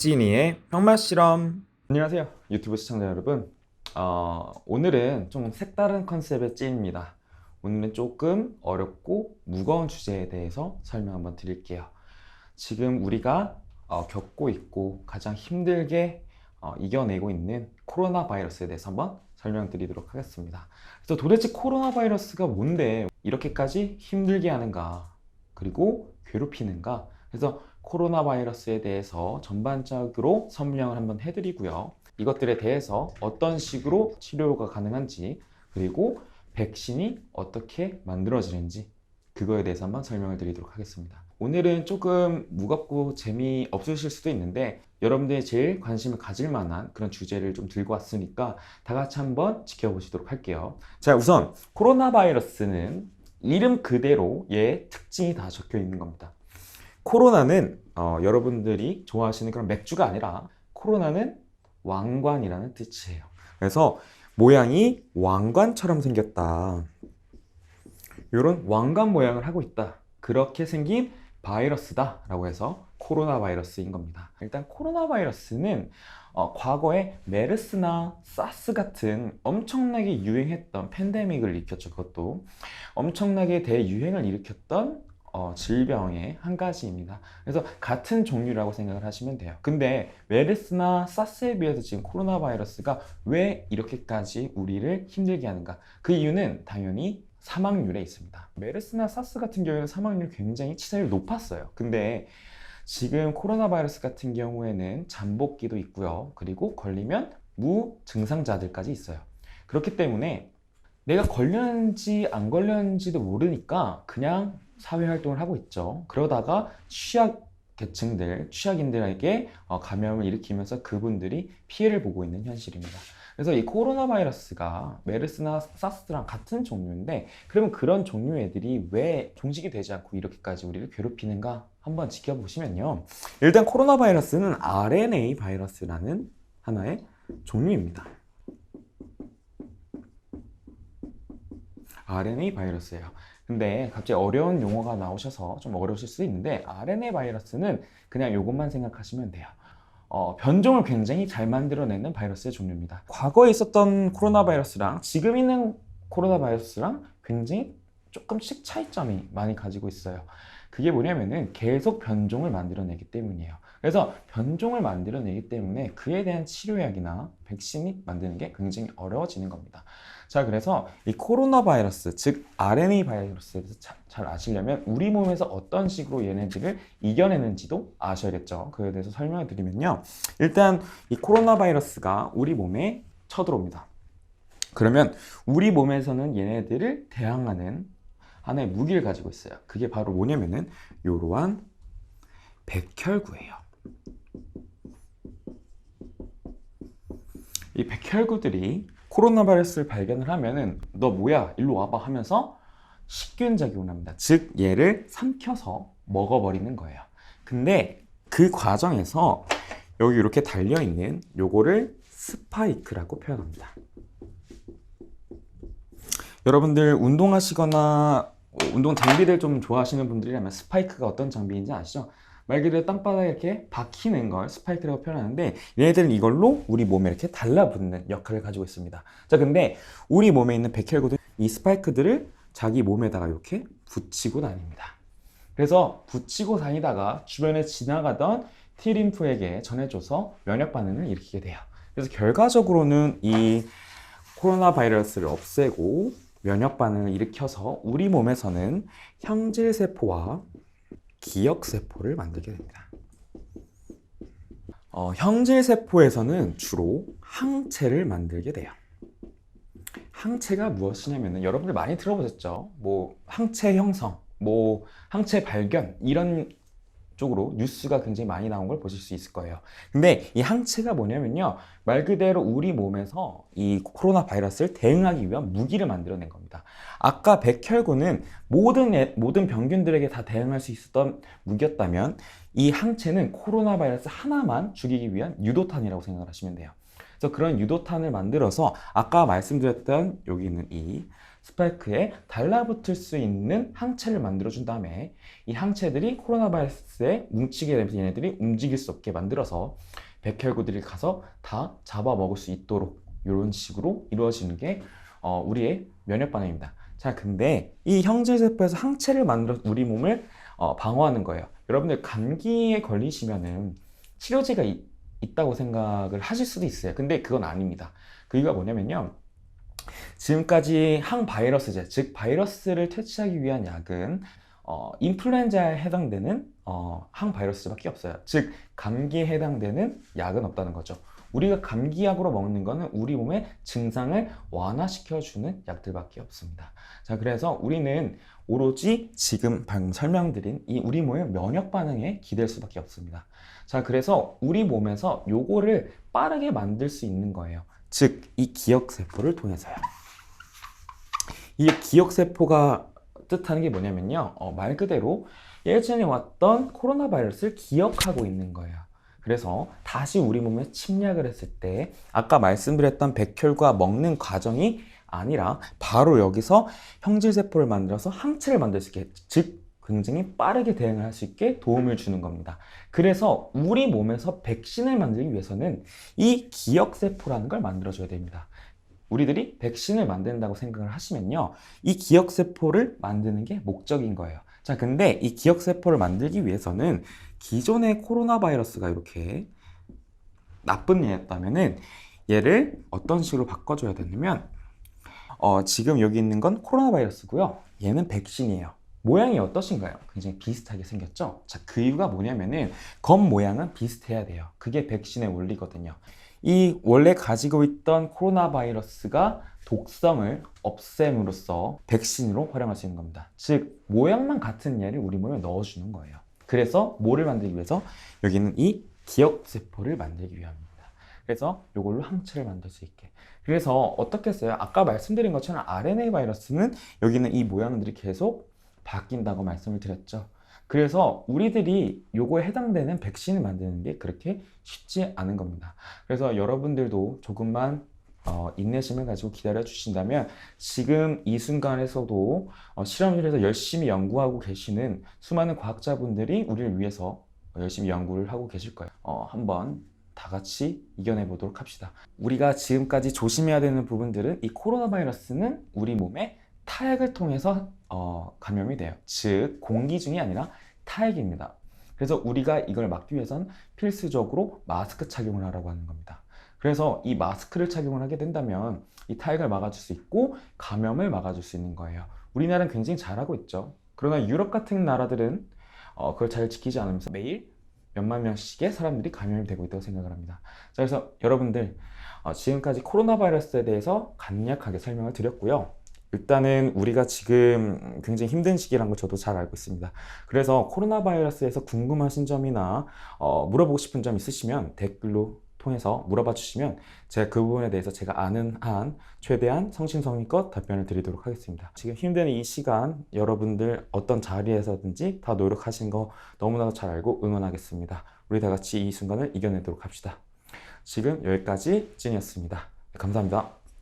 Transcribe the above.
찐이의 형맛 실험. 안녕하세요 유튜브 시청자 여러분. 오늘은 좀 색다른 컨셉의 찐입니다. 오늘은 조금 어렵고 무거운 주제에 대해서 설명 한번 드릴게요. 지금 우리가 겪고 있고 가장 힘들게 이겨내고 있는 코로나 바이러스에 대해서 한번 설명드리도록 하겠습니다. 그래서 도대체 코로나 바이러스가 뭔데 이렇게까지 힘들게 하는가, 그리고 괴롭히는가. 그래서 코로나 바이러스에 대해서 전반적으로 설명을 한번 해드리고요. 이것들에 대해서 어떤 식으로 치료가 가능한지, 그리고 백신이 어떻게 만들어지는지, 그거에 대해서 한번 설명을 드리도록 하겠습니다. 오늘은 조금 무겁고 재미없으실 수도 있는데 여러분들이 제일 관심을 가질 만한 그런 주제를 좀 들고 왔으니까 다 같이 한번 지켜보시도록 할게요. 자, 우선 코로나 바이러스는 이름 그대로 얘의 특징이 다 적혀 있는 겁니다. 코로나는 여러분들이 좋아하시는 그런 맥주가 아니라 코로나는 왕관이라는 뜻이에요. 그래서 모양이 왕관처럼 생겼다, 이런 왕관 모양을 하고 있다, 그렇게 생긴 바이러스다 라고 해서 코로나 바이러스인 겁니다. 일단 코로나 바이러스는 과거에 메르스나 사스 같은 엄청나게 유행했던 팬데믹을 일으켰죠. 그것도 엄청나게 대유행을 일으켰던 질병의 한 가지입니다. 그래서 같은 종류라고 생각을 하시면 돼요. 근데 메르스나 사스에 비해서 지금 코로나 바이러스가 왜 이렇게까지 우리를 힘들게 하는가? 그 이유는 당연히 사망률에 있습니다. 메르스나 사스 같은 경우에는 사망률이 굉장히 치사율이 높았어요. 근데 지금 코로나 바이러스 같은 경우에는 잠복기도 있고요. 그리고 걸리면 무증상자들까지 있어요. 그렇기 때문에 내가 걸렸는지 안 걸렸는지도 모르니까 그냥 사회활동을 하고 있죠. 그러다가 취약계층들, 취약인들에게 감염을 일으키면서 그분들이 피해를 보고 있는 현실입니다. 그래서 이 코로나 바이러스가 메르스나 사스랑 같은 종류인데, 그러면 그런 종류 애들이 왜 종식이 되지 않고 이렇게까지 우리를 괴롭히는가 한번 지켜보시면요. 일단 코로나 바이러스는 RNA 바이러스라는 하나의 종류입니다. RNA 바이러스예요. 근데 갑자기 어려운 용어가 나오셔서 좀 어려우실 수도 있는데, RNA 바이러스는 그냥 이것만 생각하시면 돼요. 변종을 굉장히 잘 만들어내는 바이러스의 종류입니다. 과거에 있었던 코로나 바이러스랑 지금 있는 코로나 바이러스랑 굉장히 조금씩 차이점이 많이 가지고 있어요. 그게 뭐냐면은 계속 변종을 만들어내기 때문이에요. 그래서 변종을 만들어내기 때문에 그에 대한 치료약이나 백신이 만드는 게 굉장히 어려워지는 겁니다. 자, 그래서 이 코로나 바이러스, 즉 RNA 바이러스에 대해서 잘 아시려면 우리 몸에서 어떤 식으로 얘네들을 이겨내는지도 아셔야겠죠. 그에 대해서 설명을 드리면요. 일단 이 코로나 바이러스가 우리 몸에 쳐들어옵니다. 그러면 우리 몸에서는 얘네들을 대항하는 하나의 무기를 가지고 있어요. 그게 바로 뭐냐면은 이러한 백혈구예요. 이 백혈구들이 코로나 바이러스를 발견을 하면은 너 뭐야 일로 와봐 하면서 식균 작용을 합니다. 즉 얘를 삼켜서 먹어버리는 거예요. 근데 그 과정에서 여기 이렇게 달려있는 요거를 스파이크라고 표현합니다. 여러분들 운동하시거나 운동 장비를 좀 좋아하시는 분들이라면 스파이크가 어떤 장비인지 아시죠? 말 그대로 땅바닥에 이렇게 박히는 걸 스파이크라고 표현하는데, 얘네들은 이걸로 우리 몸에 이렇게 달라붙는 역할을 가지고 있습니다. 자, 근데 우리 몸에 있는 백혈구들, 이 스파이크들을 자기 몸에다가 이렇게 붙이고 다닙니다. 그래서 붙이고 다니다가 주변에 지나가던 T림프에게 전해줘서 면역 반응을 일으키게 돼요. 그래서 결과적으로는 이 코로나 바이러스를 없애고 면역 반응을 일으켜서 우리 몸에서는 형질세포와 기억세포를 만들게 됩니다. 형질세포에서는 주로 항체를 만들게 돼요. 항체가 무엇이냐면 여러분들 많이 들어보셨죠? 뭐 항체 형성, 뭐 항체 발견, 이런 쪽으로 뉴스가 굉장히 많이 나온 걸 보실 수 있을 거예요. 근데 이 항체가 뭐냐면요, 말 그대로 우리 몸에서 이 코로나 바이러스를 대응하기 위한 무기를 만들어낸 겁니다. 아까 백혈구는 모든 병균들에게 다 대응할 수 있었던 무기였다면, 이 항체는 코로나 바이러스 하나만 죽이기 위한 유도탄이라고 생각을 하시면 돼요. 그래서 그런 유도탄을 만들어서 아까 말씀드렸던 여기 있는 이 스파이크에 달라붙을 수 있는 항체를 만들어준 다음에 이 항체들이 코로나 바이러스에 뭉치게 되면서 얘네들이 움직일 수 없게 만들어서 백혈구들이 가서 다 잡아먹을 수 있도록 이런 식으로 이루어지는 게 우리의 면역 반응입니다. 자, 근데 이 형질세포에서 항체를 만들어서 우리 몸을 방어하는 거예요. 여러분들 감기에 걸리시면은 치료제가 있다고 생각을 하실 수도 있어요. 근데 그건 아닙니다. 그 이유가 뭐냐면요. 지금까지 항바이러스제, 즉 바이러스를 퇴치하기 위한 약은 인플루엔자에 해당되는 항바이러스제밖에 없어요. 즉 감기에 해당되는 약은 없다는 거죠. 우리가 감기약으로 먹는 거는 우리 몸의 증상을 완화시켜주는 약들밖에 없습니다. 자, 그래서 우리는 오로지 지금 방금 설명드린 이 우리 몸의 면역 반응에 기댈 수밖에 없습니다. 자, 그래서 우리 몸에서 요거를 빠르게 만들 수 있는 거예요. 즉, 이 기억세포를 통해서요. 이 기억세포가 뜻하는 게 뭐냐면요. 말 그대로 예전에 왔던 코로나 바이러스를 기억하고 있는 거예요. 그래서 다시 우리 몸에 침략을 했을 때 아까 말씀드렸던 백혈구가 먹는 과정이 아니라 바로 여기서 형질세포를 만들어서 항체를 만들 수 있게, 즉 굉장히 빠르게 대응을 할 수 있게 도움을 주는 겁니다. 그래서 우리 몸에서 백신을 만들기 위해서는 이 기억세포라는 걸 만들어줘야 됩니다. 우리들이 백신을 만든다고 생각을 하시면요. 이 기억세포를 만드는 게 목적인 거예요. 자, 근데 이 기억세포를 만들기 위해서는 기존의 코로나 바이러스가 이렇게 나쁜 애였다면은 얘를 어떤 식으로 바꿔줘야 되냐면 지금 여기 있는 건 코로나 바이러스고요. 얘는 백신이에요. 모양이 어떠신가요? 굉장히 비슷하게 생겼죠? 자, 그 이유가 뭐냐면은 겉모양은 비슷해야 돼요. 그게 백신의 원리거든요. 이 원래 가지고 있던 코로나 바이러스가 독성을 없앰으로써 백신으로 활용할 수 있는 겁니다. 즉 모양만 같은 얘를 우리 몸에 넣어주는 거예요. 그래서 뭐를 만들기 위해서 여기는 이 기억세포를 만들기 위함입니다. 그래서 이걸로 항체를 만들 수 있게. 그래서 어떻게 했어요? 아까 말씀드린 것처럼 RNA 바이러스는 여기는 이 모양들이 계속 바뀐다고 말씀을 드렸죠. 그래서 우리들이 요거에 해당되는 백신을 만드는 게 그렇게 쉽지 않은 겁니다. 그래서 여러분들도 조금만 인내심을 가지고 기다려 주신다면 지금 이 순간에서도 실험실에서 열심히 연구하고 계시는 수많은 과학자분들이 우리를 위해서 열심히 연구를 하고 계실 거예요. 한번 다 같이 이겨내 보도록 합시다. 우리가 지금까지 조심해야 되는 부분들은 이 코로나 바이러스는 우리 몸에 타액을 통해서 감염이 돼요. 즉 공기 중이 아니라 타액입니다. 그래서 우리가 이걸 막기 위해선 필수적으로 마스크 착용을 하라고 하는 겁니다. 그래서 이 마스크를 착용을 하게 된다면 이 타액을 막아줄 수 있고 감염을 막아줄 수 있는 거예요. 우리나라는 굉장히 잘하고 있죠. 그러나 유럽 같은 나라들은 그걸 잘 지키지 않으면서 매일 몇만 명씩의 사람들이 감염이 되고 있다고 생각을 합니다. 자, 그래서 여러분들 지금까지 코로나 바이러스에 대해서 간략하게 설명을 드렸고요. 일단은 우리가 지금 굉장히 힘든 시기라는 걸 저도 잘 알고 있습니다. 그래서 코로나 바이러스에서 궁금하신 점이나 물어보고 싶은 점 있으시면 댓글로 통해서 물어봐 주시면 제가 그 부분에 대해서 제가 아는 한 최대한 성심성의껏 답변을 드리도록 하겠습니다. 지금 힘든 이 시간 여러분들 어떤 자리에서든지 다 노력하신 거 너무나도 잘 알고 응원하겠습니다. 우리 다 같이 이 순간을 이겨내도록 합시다. 지금 여기까지 찐이었습니다. 감사합니다.